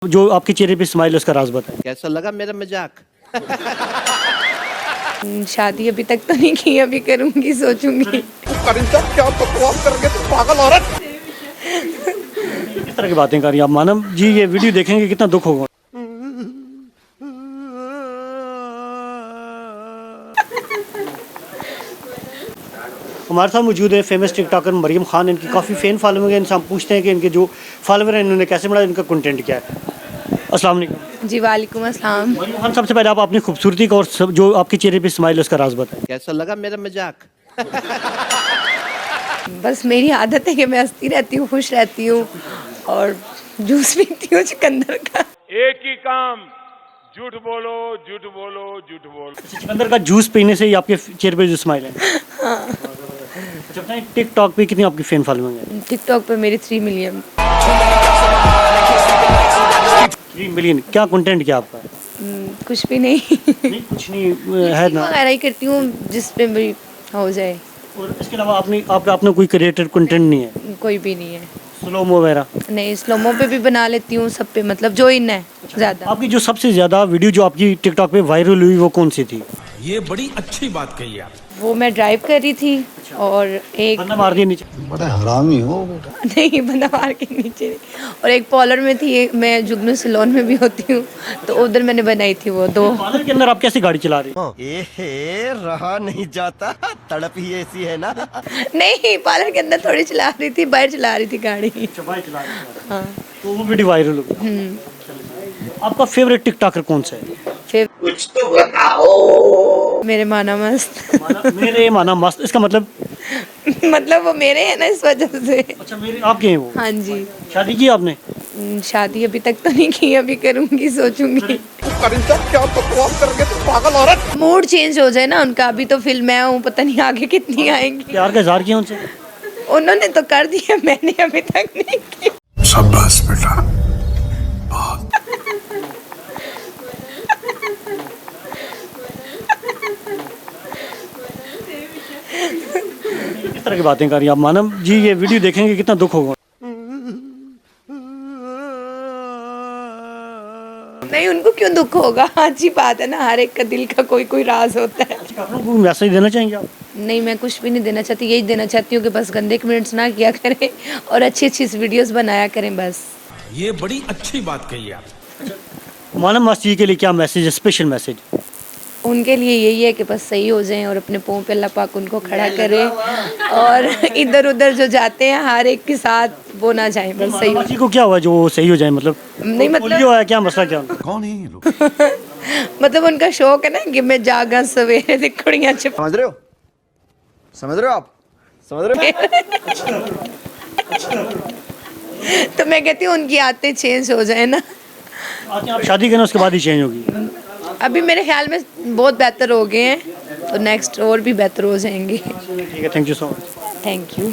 जो आपके चेहरे पे स्माइल है उसका राज बताएं। कैसा लगा मेरा मजाक? शादी अभी तक तो नहीं की, अभी करूंगी, सोचूंगी। क्या बकवास करोगे तुम पागल औरत? किस तरह की बातें कर रही हैं आप? मानव जी ये वीडियो देखेंगे कितना दुख होगा। हमारे साथ मौजूद है फेमस टिकटॉकर मरियम खान। इनकी काफ़ी फ़ैन फॉलोइंग है। इनसे हम पूछते हैं कि इनके जो फॉलोवर हैं इन्होंने कैसे बनाया, इनका कंटेंट क्या है। अस्सलाम वालेकुम। जी वालेकुम अस्सलाम। मरियम खान, सबसे पहले आप अपनी खूबसूरती का और जो आपके चेहरे पे स्माइल है उसका राज बताएं। कैसा लगा मेरा मजाक? बस मेरी आदत है कि मैं हंसती रहती हूँ, खुश रहती हूँ और जूस पीती हूँ चुकंदर का। एक ही काम, झूठ बोलो झूठ बोलो झूठ बोलो। चुकंदर का जूस पीने से ही आपके चेहरे पे जो स्माइल है। अच्छा बताएं, टिकटॉक पे कितनी आपकी फ़ैन फॉलोइंग है? टिकटॉक पे मेरी 3 मिलियन। 3 मिलियन। क्या कंटेंट क्या आपका? कुछ भी नहीं। नहीं कुछ नहीं है ना। वगैरह ही करती हूँ जिस पे भी हो जाए। और इसके अलावा आपने कोई क्रिएटेड कंटेंट नहीं है? कोई भी नहीं है। स्लोमो वगैरह? नहीं, स्लोमो पे भी बना लेती हूँ, सब पे, मतलब जो इन है ज़्यादा। आपकी जो सबसे ज़्यादा वीडियो जो आपकी टिकटॉक पे वायरल हुई वो कौन सी थी? ये बड़ी अच्छी बात कही आप। वो मैं ड्राइव कर रही थी और एक बंदा मार दिया नीचे? बड़ा हरामी हो बेटा। नहीं, बंदा मार के नीचे नहीं। और एक पॉलर में थी, मैं जुगनू सिलोन में भी होती हूँ, तो उधर मैंने बनाई थी वो 2। पार्लर के अंदर आप कैसे गाड़ी चला रही हैं? एहे रहा नहीं जाता, तड़प ही ऐसी है ना। नहीं, पार्लर के अंदर थोड़ी चला रही थी, बाहर चला रही थी गाड़ी। अच्छा, बाइक चला रही हैं। हाँ। तो वो वीडियो वायरल हो गई। आपका फेवरेट टिकटॉकर कौन सा है? फिर कुछ तो बताओ। मेरे माना मस्त। मेरे माना मस्त, इसका मतलब? मतलब वो मेरे हैं ना, इस वजह से। अच्छा, मेरे आपके हैं वो? हाँ जी। शादी की आपने? शादी अभी तक तो नहीं की, अभी करूंगी, सोचूंगी। क्या बकवास करोगे तुम पागल औरत? मूड चेंज हो जाए ना उनका। अभी तो फिल्म मैं हूँ, पता नहीं आगे कितनी आएंगी। प्यार का इजहार किया उनसे? उन्होंने तो कर दिया, मैंने अभी तक नहीं किया। शाबाश बेटा। किस तरह की बातें कर रही हैं आप? मानव जी ये वीडियो देखेंगे कितना दुख होगा। नहीं, उनको क्यों दुख होगा? अच्छी बात है ना, हर एक का दिल का कोई कोई राज होता है। आप लोग को मैसेज देना चाहेंगे आप? नहीं, मैं कुछ भी नहीं देना चाहती, यही देना चाहती हूँ कि बस गंदे कमेंट्स ना किया करें और अच्छी अच्छी वीडियोस बनाया करें बस। ये बड़ी अच्छी बात कही आप। मानव मस्त जी के लिए क्या मैसेज है, स्पेशल मैसेज? उनके लिए यही है कि बस सही हो जाएं और अपने पाँव पे अल्लाह पाक उनको खड़ा करे और इधर उधर जो जाते हैं हर एक के साथ वो ना जाएं, बस सही हो। जी को क्या हुआ जो वो सही हो जाए? मतलब नहीं, मतलब पोलियो है क्या, मसला क्या? कौन है ये लोग? मतलब उनका शौक है ना कि मैं जागा सवेरे से कुड़ियाँ छिप। समझ रहे हो? समझ रहे हो आप? समझ रहे हो? तो मैं कहती हूँ उनकी आदतें चेंज हो जाए ना। आप शादी करें उसके बाद ही चेंज होगी? अभी मेरे ख्याल में बहुत बेहतर हो गए हैं, तो नेक्स्ट और भी बेहतर हो जाएंगे। ठीक है, thank you so much. Thank you.